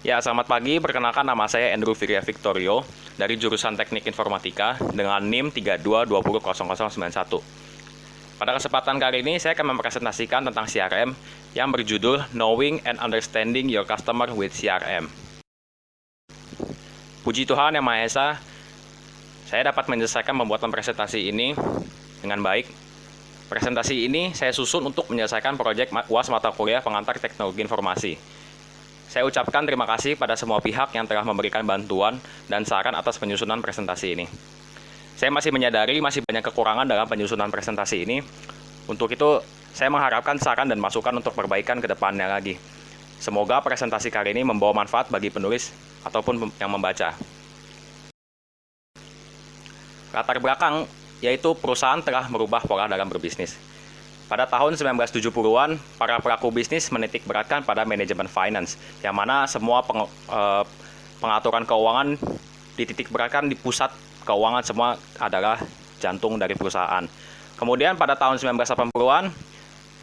Ya, selamat pagi. Perkenalkan, nama saya Andrew Virya Victorio dari jurusan Teknik Informatika dengan NIM 32200091. Pada kesempatan kali ini, saya akan mempresentasikan tentang CRM yang berjudul Knowing and Understanding Your Customer with CRM. Puji Tuhan Yang Maha Esa, saya dapat menyelesaikan pembuatan presentasi ini dengan baik. Presentasi ini saya susun untuk menyelesaikan proyek UAS mata kuliah pengantar teknologi informasi. Saya ucapkan terima kasih pada semua pihak yang telah memberikan bantuan dan saran atas penyusunan presentasi ini. Saya masih menyadari masih banyak kekurangan dalam penyusunan presentasi ini. Untuk itu, saya mengharapkan saran dan masukan untuk perbaikan ke depannya lagi. Semoga presentasi kali ini membawa manfaat bagi penulis ataupun yang membaca. Latar belakang yaitu perusahaan telah merubah pola dalam berbisnis. Pada tahun 1970-an, para pelaku bisnis menitik beratkan pada manajemen finance, yang mana semua pengaturan keuangan dititik beratkan di pusat keuangan, semua adalah jantung dari perusahaan. Kemudian pada tahun 1980-an,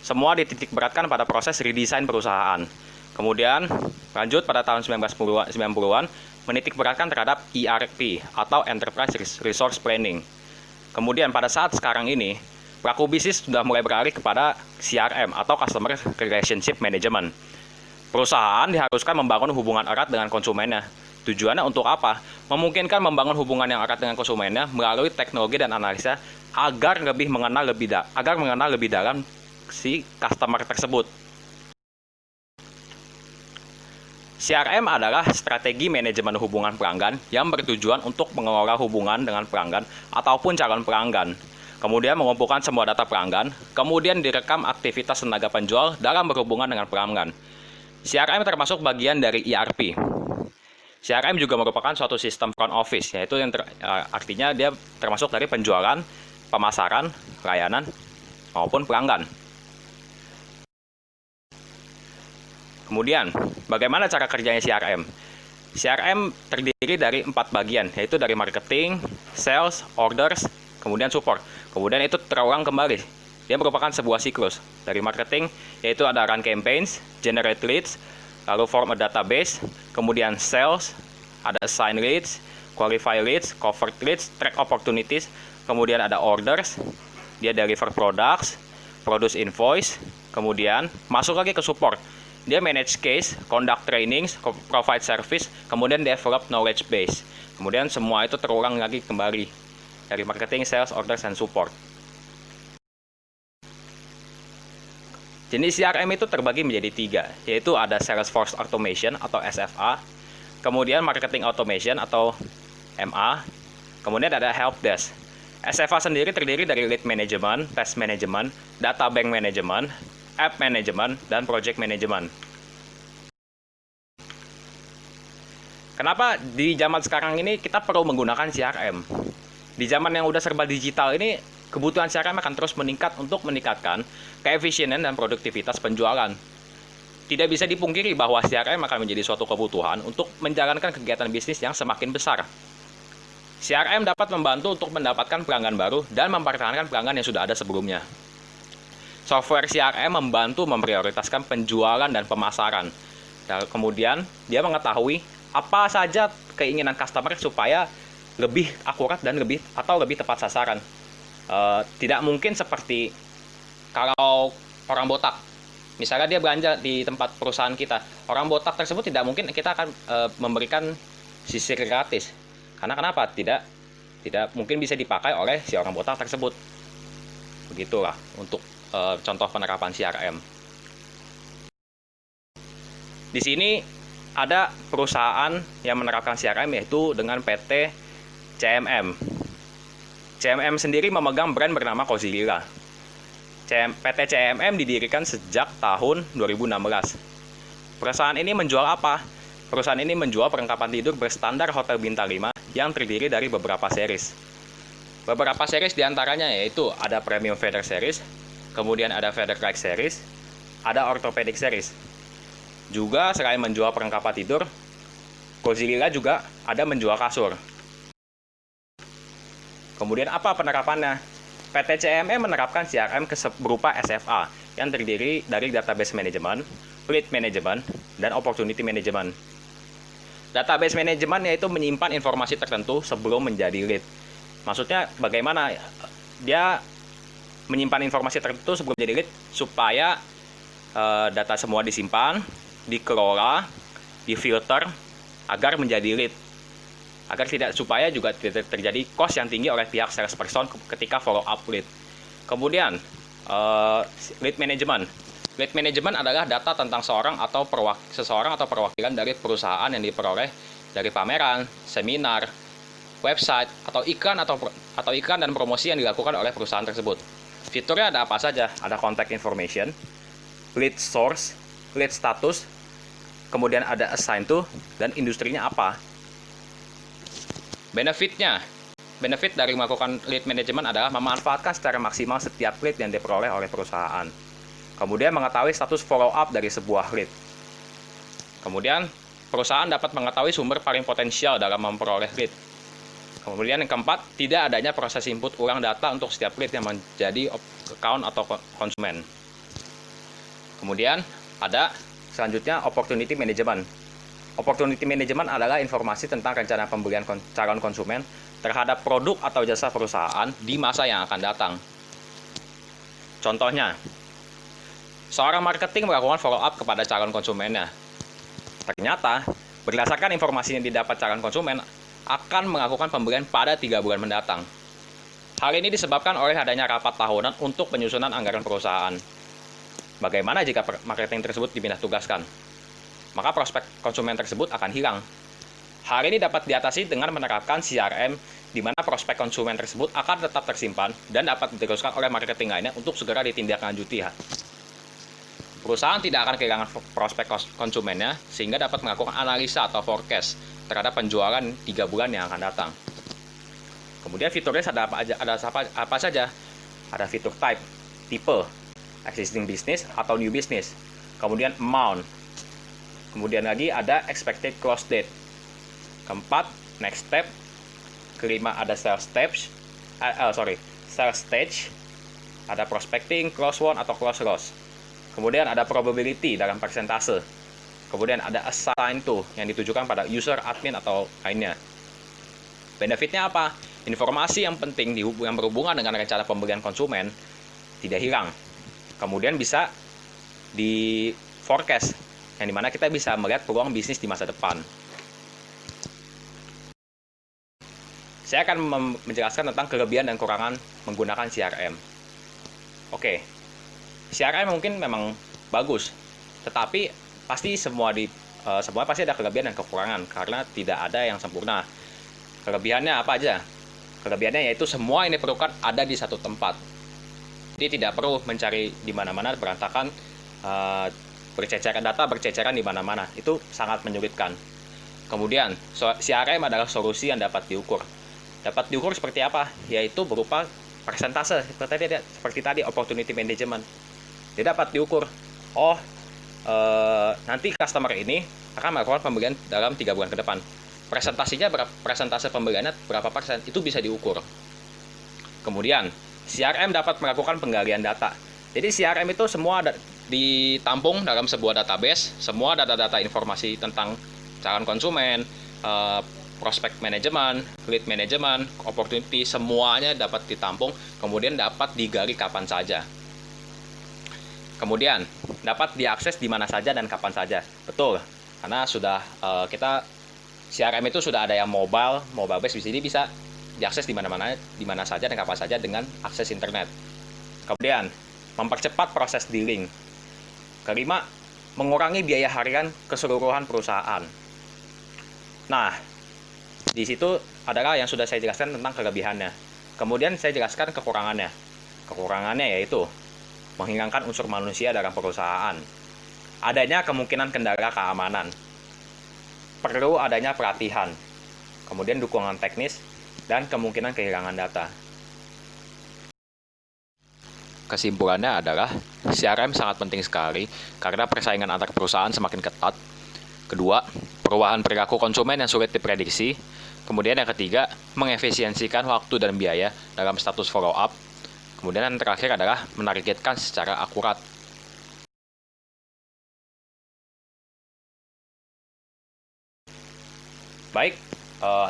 semua dititik beratkan pada proses redesign perusahaan. Kemudian lanjut pada tahun 1990-an, menitik beratkan terhadap ERP atau Enterprise Resource Planning. Kemudian pada saat sekarang ini, pelaku bisnis sudah mulai beralih kepada CRM atau Customer Relationship Management. Perusahaan diharuskan membangun hubungan erat dengan konsumennya. Tujuannya untuk apa? Memungkinkan membangun hubungan yang erat dengan konsumennya melalui teknologi dan analisa agar mengenal lebih dalam si customer tersebut. CRM adalah strategi manajemen hubungan pelanggan yang bertujuan untuk mengelola hubungan dengan pelanggan ataupun calon pelanggan. Kemudian mengumpulkan semua data pelanggan, kemudian direkam aktivitas tenaga penjual dalam berhubungan dengan pelanggan. CRM termasuk bagian dari ERP. CRM juga merupakan suatu sistem front office, yaitu yang artinya dia termasuk dari penjualan, pemasaran, layanan, maupun pelanggan. Kemudian, bagaimana cara kerjanya CRM? CRM terdiri dari 4 bagian, yaitu dari marketing, sales, orders, kemudian support. Kemudian itu terulang kembali. Dia merupakan sebuah siklus. Dari marketing, yaitu ada run campaigns, generate leads, lalu form a database, kemudian sales, ada assign leads, qualify leads, convert leads, track opportunities, kemudian ada orders, dia deliver products, produce invoice, kemudian masuk lagi ke support. Dia manage case, conduct trainings, provide service, kemudian develop knowledge base. Kemudian semua itu terulang lagi kembali dari marketing, sales, orders, dan support. Jenis CRM itu terbagi menjadi 3, yaitu ada Salesforce Automation atau SFA, kemudian Marketing Automation atau MA, kemudian ada Helpdesk. SFA sendiri terdiri dari Lead Management, Task Management, Data Bank Management, App Management, dan Project Management. Kenapa di zaman sekarang ini kita perlu menggunakan CRM? Di zaman yang udah serba digital ini, kebutuhan CRM akan terus meningkat untuk meningkatkan keefisienan dan produktivitas penjualan. Tidak bisa dipungkiri bahwa CRM akan menjadi suatu kebutuhan untuk menjalankan kegiatan bisnis yang semakin besar. CRM dapat membantu untuk mendapatkan pelanggan baru dan mempertahankan pelanggan yang sudah ada sebelumnya. Software CRM membantu memprioritaskan penjualan dan pemasaran. Dan kemudian, dia mengetahui apa saja keinginan customer supaya lebih akurat dan lebih tepat sasaran. Tidak mungkin seperti kalau orang botak, misalnya dia belanja di tempat perusahaan kita, orang botak tersebut tidak mungkin kita akan memberikan sisir gratis. Karena kenapa? Tidak mungkin bisa dipakai oleh si orang botak tersebut. Begitulah untuk contoh penerapan CRM. Di sini ada perusahaan yang menerapkan CRM, yaitu dengan PT CMM. CMM sendiri memegang brand bernama Kozilila. PT CMM didirikan sejak tahun 2016. Perusahaan ini menjual apa? Perusahaan ini menjual perlengkapan tidur berstandar Hotel Bintang 5 yang terdiri dari beberapa series. Beberapa series diantaranya yaitu ada Premium Feather Series, kemudian ada Feather Like Series, ada Orthopedic Series. Juga selain menjual perlengkapan tidur, Kozilila juga ada menjual kasur. Kemudian apa penerapannya? PT CMM menerapkan CRM berupa SFA yang terdiri dari Database Management, Fleet Management, dan Opportunity Management. Database manajemen yaitu menyimpan informasi tertentu sebelum menjadi lead. Maksudnya bagaimana dia menyimpan informasi tertentu sebelum menjadi lead supaya data semua disimpan, dikelola, difilter agar menjadi lead. Agar supaya juga tidak terjadi cost yang tinggi oleh pihak salesperson ketika follow up lead. Kemudian lead management. Lead management adalah data tentang seseorang atau perwakilan dari perusahaan yang diperoleh dari pameran, seminar, website, atau iklan dan promosi yang dilakukan oleh perusahaan tersebut. Fiturnya ada apa saja? Ada contact information, lead source, lead status, kemudian ada assign to, dan industrinya apa. Benefit dari melakukan lead management adalah memanfaatkan secara maksimal setiap lead yang diperoleh oleh perusahaan. Kemudian mengetahui status follow up dari sebuah lead. Kemudian perusahaan dapat mengetahui sumber paling potensial dalam memperoleh lead. Kemudian yang keempat, tidak adanya proses input ulang data untuk setiap lead yang menjadi account atau konsumen. Kemudian ada selanjutnya opportunity management. Opportunity management adalah informasi tentang rencana pembelian calon konsumen terhadap produk atau jasa perusahaan di masa yang akan datang. Contohnya, seorang marketing melakukan follow up kepada calon konsumennya. Ternyata, berdasarkan informasi yang didapat calon konsumen, akan melakukan pembelian pada 3 bulan mendatang. Hal ini disebabkan oleh adanya rapat tahunan untuk penyusunan anggaran perusahaan. Bagaimana jika marketing tersebut dipindah tugaskan? Maka prospek konsumen tersebut akan hilang. Hal ini dapat diatasi dengan menerapkan CRM, di mana prospek konsumen tersebut akan tetap tersimpan dan dapat diteruskan oleh marketing lainnya untuk segera ditindaklanjuti. Perusahaan tidak akan kehilangan prospek konsumennya, sehingga dapat melakukan analisa atau forecast terhadap penjualan 3 bulan yang akan datang. Kemudian fiturnya ada apa saja? Ada fitur type, tipe, existing business atau new business. Kemudian amount. Kemudian lagi ada expected close date. Keempat, next step. Kelima ada sales stage. Ada prospecting, close won atau close loss. Kemudian ada probability dalam persentase. Kemudian ada assign to yang ditujukan pada user, admin, atau lainnya. Benefitnya apa? Informasi yang penting yang berhubungan dengan rencana pembelian konsumen tidak hilang. Kemudian bisa di forecast, yang dimana kita bisa melihat peluang bisnis di masa depan. Saya akan menjelaskan tentang kelebihan dan kekurangan menggunakan CRM. Oke. CRM mungkin memang bagus, tetapi pasti semua pasti ada kelebihan dan kekurangan karena tidak ada yang sempurna. Kelebihannya apa aja? Kelebihannya yaitu semua yang diperlukan ada di satu tempat. Jadi tidak perlu mencari di mana-mana berantakan, data berceceran di mana-mana. Itu sangat menyulitkan. Kemudian CRM adalah solusi yang dapat diukur. Dapat diukur seperti apa? Yaitu berupa persentase seperti tadi opportunity management. Dia dapat diukur, nanti customer ini akan melakukan pembelian dalam 3 bulan ke depan. Persentase pembeliannya berapa persen, itu bisa diukur. Kemudian, CRM dapat melakukan penggalian data. Jadi CRM itu semua ditampung dalam sebuah database, semua data-data informasi tentang calon konsumen, prospek manajemen, lead management, opportunity, semuanya dapat ditampung, kemudian dapat digali kapan saja. Kemudian dapat diakses di mana saja dan kapan saja. Betul, karena sudah CRM itu sudah ada yang mobile base, jadi bisa diakses di mana saja dan kapan saja dengan akses internet. Kemudian mempercepat proses dealing. Kelima, mengurangi biaya harian keseluruhan perusahaan. Nah, di situ adalah yang sudah saya jelaskan tentang kelebihannya. Kemudian saya jelaskan kekurangannya. Kekurangannya yaitu menghilangkan unsur manusia dalam perusahaan. Adanya kemungkinan kendala keamanan. Perlu adanya pelatihan. Kemudian dukungan teknis dan kemungkinan kehilangan data. Kesimpulannya adalah CRM sangat penting sekali karena persaingan antar perusahaan semakin ketat. Kedua, perubahan perilaku konsumen yang sulit diprediksi. Kemudian yang ketiga, mengefisiensikan waktu dan biaya dalam status follow up. Kemudian yang terakhir adalah menargetkan secara akurat. Baik,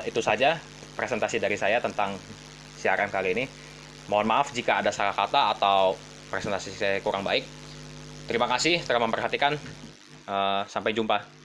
itu saja presentasi dari saya tentang CRM kali ini. Mohon maaf jika ada salah kata atau presentasi saya kurang baik. Terima kasih telah memperhatikan. Sampai jumpa.